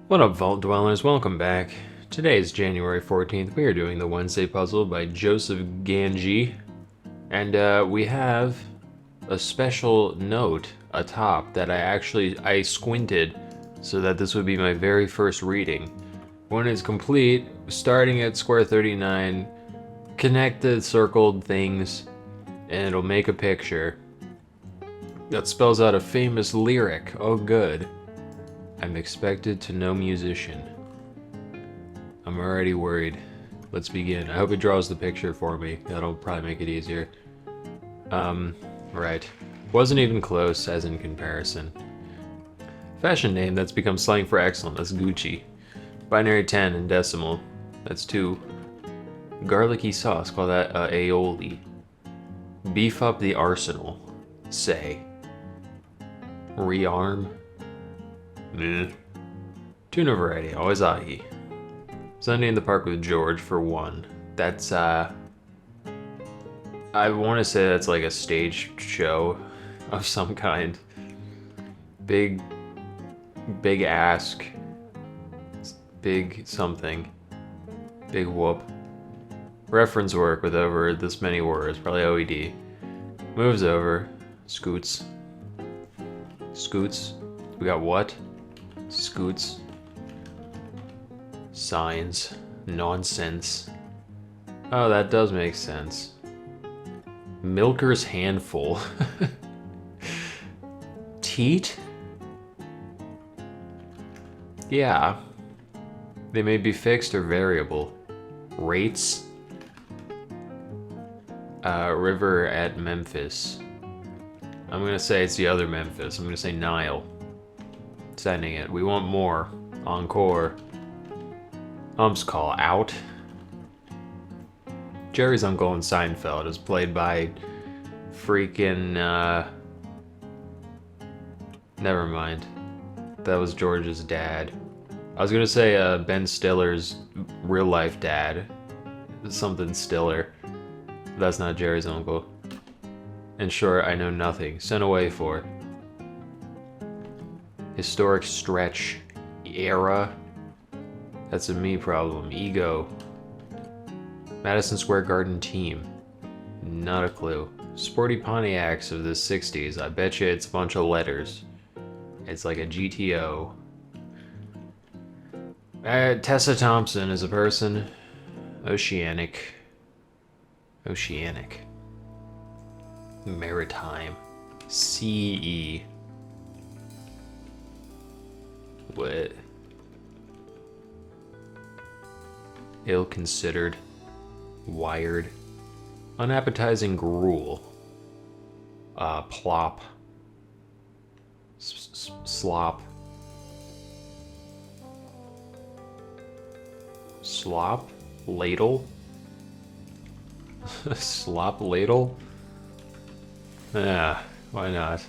What up, Vault Dwellers? Welcome back. Today is January 14th. We are doing the Wednesday puzzle by Joseph Ganji. And we have a special note atop that I squinted so that this would be my very first reading. When it's complete, starting at square 39, connect the circled things and it'll make a picture that spells out a famous lyric. Oh good. I'm expected to know musician. I'm already worried. Let's begin. I hope it draws the picture for me. That'll probably make it easier. Right. Wasn't even close, as in comparison. Fashion name that's become slang for excellent. That's Gucci. Binary 10 and decimal. That's 2. Garlicky sauce. Call that aioli. Beef up the arsenal. Say. Rearm. Tuna variety, always ahi. Sunday in the park with George for 1. That's, I want to say that's like a stage show of some kind. Big ask. Big something. Big whoop. Reference work with over this many words, probably OED. Moves over. Scoots. Scoots. We got what? Scoots. Signs. Nonsense. Oh, that does make sense. Milker's handful. Teat? Yeah. They may be fixed or variable. Rates? River at Memphis. I'm gonna say it's the other Memphis. I'm gonna say Nile. Sending it. We want more. Encore. Ump's call out. Jerry's uncle in Seinfeld is played by freaking, never mind. That was George's dad. I was gonna say, Ben Stiller's real life dad. Something Stiller. That's not Jerry's uncle. And sure, I know nothing. Sent away for. Historic stretch. Era. That's a me problem. Ego. Madison Square Garden team. Not a clue. Sporty Pontiacs of the 60s. I bet you it's a bunch of letters. It's like a GTO. Tessa Thompson is a person. Oceanic. Oceanic. Maritime. CE. What? Ill-considered. Wired. Unappetizing gruel. Plop. Slop. Slop? Ladle? Slop ladle? Yeah, why not?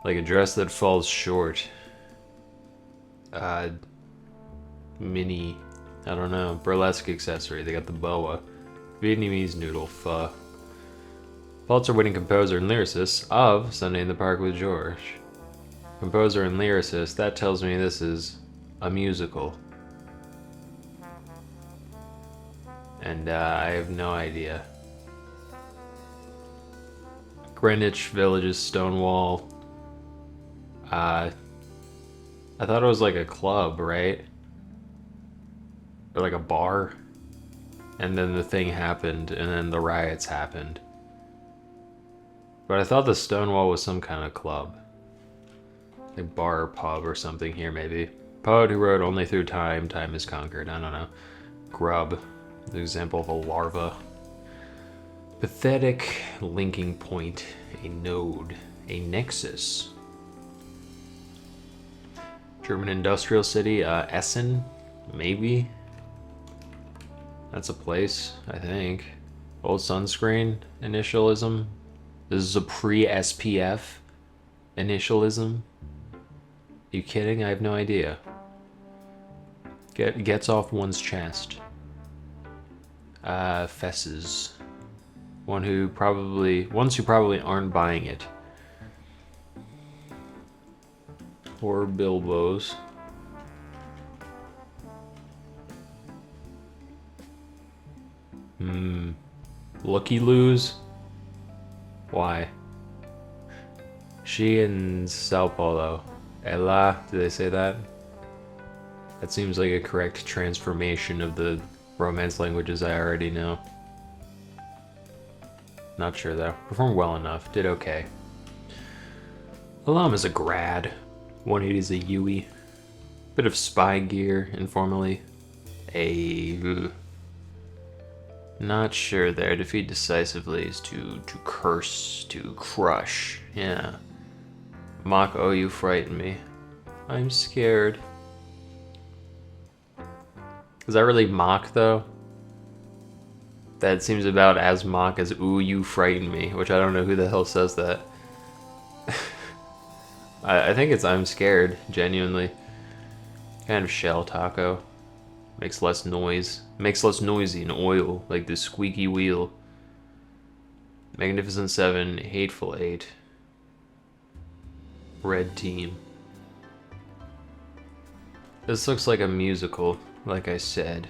Like a dress that falls short. Mini, I don't know, burlesque accessory. They got the boa. Vietnamese noodle pho. Pulitzer winning composer and lyricist of Sunday in the Park with George. Composer and lyricist, that tells me this is a musical. And I have no idea. Greenwich Village's Stonewall. I thought it was like a club, right? Or like a bar. And then the thing happened, and then the riots happened. But I thought the Stonewall was some kind of club. Like bar or pub or something here, maybe. Poet who wrote Only Through Time, Time is Conquered. I don't know. Grub. The example of a larva. Pathetic linking point. A node. A nexus. German industrial city, Essen, maybe? That's a place, I think. Old sunscreen, initialism. This is a pre-SPF initialism. You kidding? I have no idea. Gets off one's chest. Fesses. Ones who probably aren't buying it. Or Bilbos. Looky loos? Why? She in Sao Paulo. Ela, did they say that? That seems like a correct transformation of the Romance languages I already know. Not sure though. Performed well enough. Did okay. Alam is a grad. 180 is a Yui. Bit of spy gear, informally. Not sure there. Defeat decisively is to curse, to crush. Yeah. Mock, oh, you frighten me. I'm scared. Is that really mock, though? That seems about as mock as ooh, you frighten me, which I don't know who the hell says that. I think it's I'm scared, genuinely. Kind of shell taco. Makes less noise. Makes less noisy in oil, like this squeaky wheel. Magnificent 7, Hateful 8. Red team. This looks like a musical, like I said.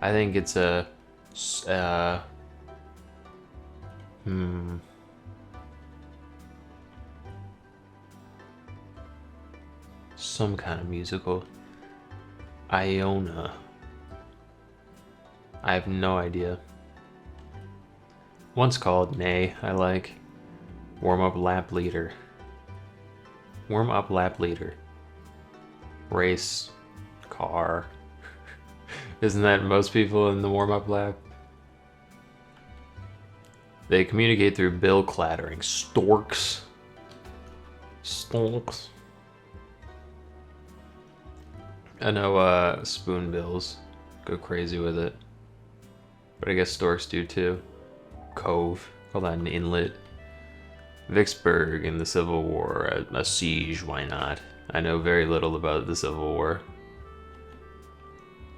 I think it's a... some kind of musical. Iona. I have no idea. Once called, nay, I like. Warm-up lap leader. Warm-up lap leader. Race. Car. Isn't that most people in the warm-up lap? They communicate through bill clattering. Storks. Storks. I know spoonbills go crazy with it. But I guess storks do too. Cove. Call that an inlet. Vicksburg in the Civil War. A siege, why not? I know very little about the Civil War.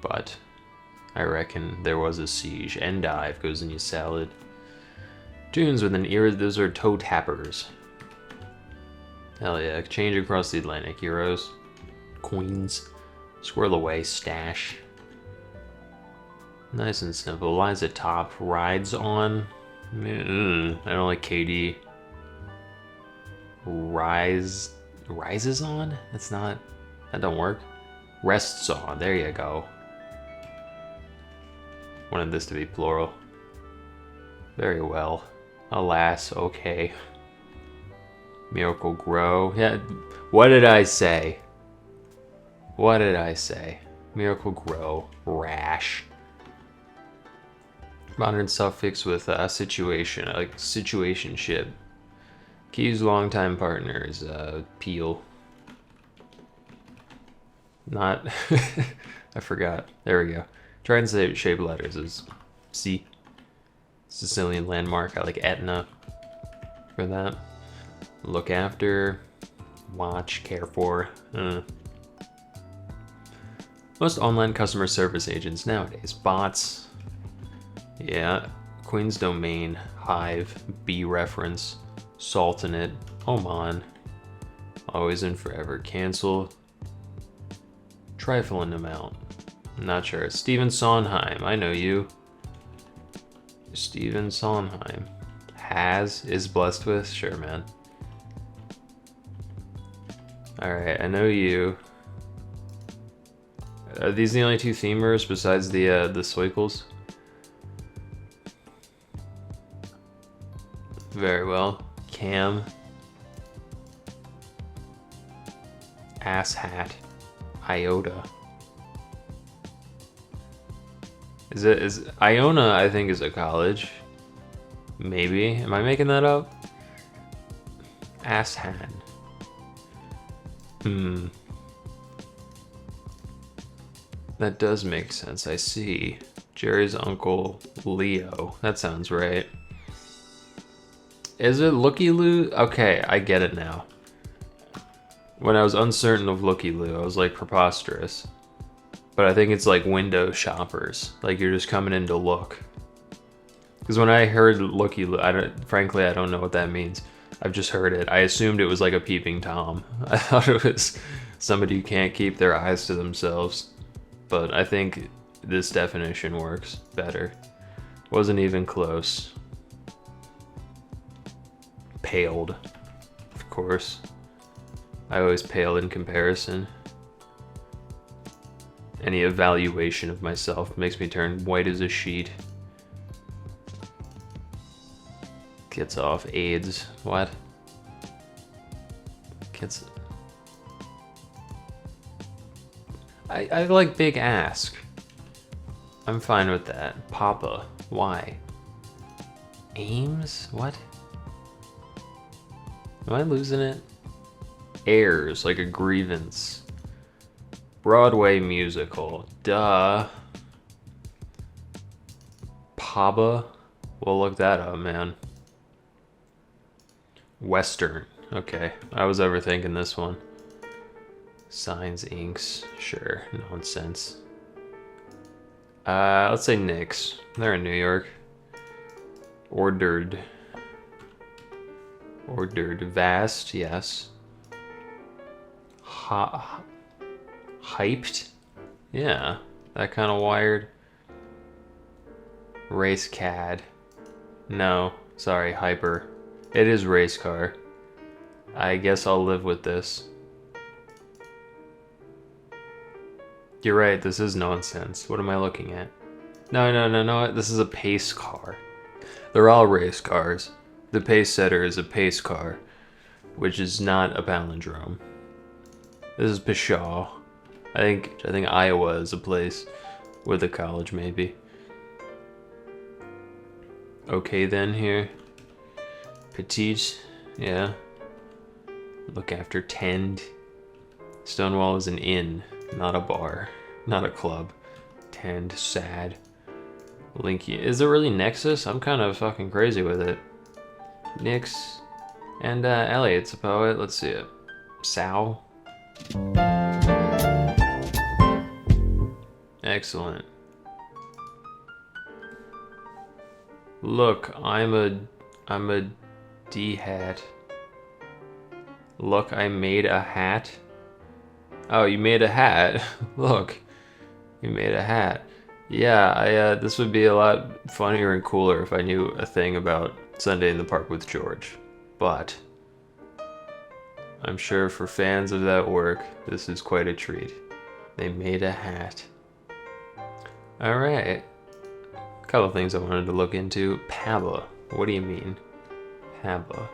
But I reckon there was a siege. Endive goes in your salad. Tunes with an ear, those are toe tappers. Hell yeah, change across the Atlantic. Euros. Queens. Squirrel away, stash. Nice and simple. Lies at top. Rides on. I don't like KD. Rises on? That's not... That don't work. Rests on. There you go. Wanted this to be plural. Very well. Alas, okay. Miracle grow. Yeah, what did I say? What did I say? Miracle grow. Rash. Modern suffix with situation, like situationship. Key's longtime partner is Peel. Not... I forgot. There we go. Try and say shape letters is C. Sicilian landmark. I like Etna for that. Look after. Watch. Care for. Most online customer service agents nowadays. Bots. Yeah. Queen's Domain. Hive. B reference. Sultanate. Oman. Always and forever. Cancel. Trifling amount. I'm not sure. Steven Sondheim. I know you. Steven Sondheim. Is blessed with? Sure, man. Alright, I know you. Are these the only two themers besides the Soikles? Very well. Cam. Asshat. Iota. Is Iona, I think, is a college. Maybe. Am I making that up? Asshat. That does make sense, I see. Jerry's uncle, Leo. That sounds right. Is it Looky Loo? Okay, I get it now. When I was uncertain of Looky Loo, I was like, preposterous. But I think it's like window shoppers. Like you're just coming in to look. Because when I heard Looky Loo, frankly, I don't know what that means. I've just heard it. I assumed it was like a peeping Tom. I thought it was somebody who can't keep their eyes to themselves. But I think this definition works better. Wasn't even close. Paled. Of course. I always pale in comparison. Any evaluation of myself makes me turn white as a sheet. Gets off AIDS. What? Gets... I like big ask. I'm fine with that. Papa. Why? Ames? What? Am I losing it? Airs, like a grievance. Broadway musical. Duh. Paba? We'll look that up, man. Western. Okay, I was overthinking this one. Signs, inks. Sure, nonsense. Let's say Knicks. They're in New York. Ordered. Ordered. Vast, yes. Hyped? Yeah, that kind of wired. Race cad. No, sorry, hyper. It is race car. I guess I'll live with this. You're right, this is nonsense. What am I looking at? No, this is a pace car. They're all race cars. The pace setter is a pace car, which is not a palindrome. This is Pshaw. I think Iowa is a place with a college, maybe. Okay then here. Petite, yeah. Look after, tend. Stonewall is an inn, not a bar, not a club. Tend, sad. Linky, is it really Nexus? I'm kind of fucking crazy with it. Nix. And Elliot's a poet, let's see it. Sow. Excellent. Look, I'm a D-hat. Look, I made a hat. Oh, you made a hat. Look, you made a hat. Yeah, this would be a lot funnier and cooler if I knew a thing about Sunday in the Park with George. But I'm sure for fans of that work, this is quite a treat. They made a hat. Alright. A couple things I wanted to look into. PABA. What do you mean? PABA.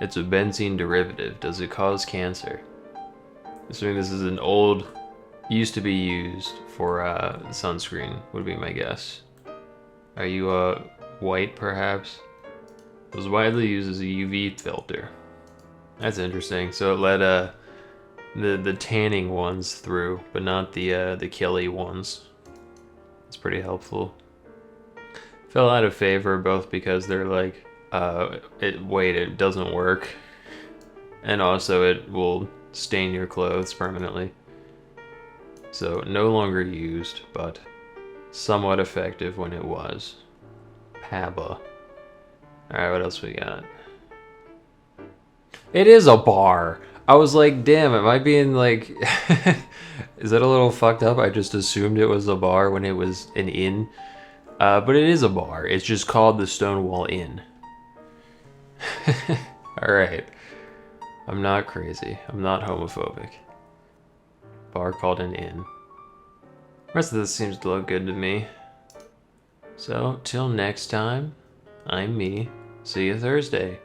It's a benzene derivative. Does it cause cancer? Assuming this is an old, used to be used for sunscreen, would be my guess. Are you white, perhaps? It was widely used as a UV filter. That's interesting. So it let the tanning ones through, but not the killy ones. It's pretty helpful. Fell out of favor both because they're like, it doesn't work, and also it will stain your clothes permanently. So no longer used, but somewhat effective when it was. PABA. Alright, what else we got? It is a bar! I was like, damn, am I being like... Is that a little fucked up? I just assumed it was a bar when it was an inn. But it is a bar. It's just called the Stonewall Inn. Alright. I'm not crazy. I'm not homophobic. Bar called an inn. The rest of this seems to look good to me. So, till next time, I'm me. See you Thursday.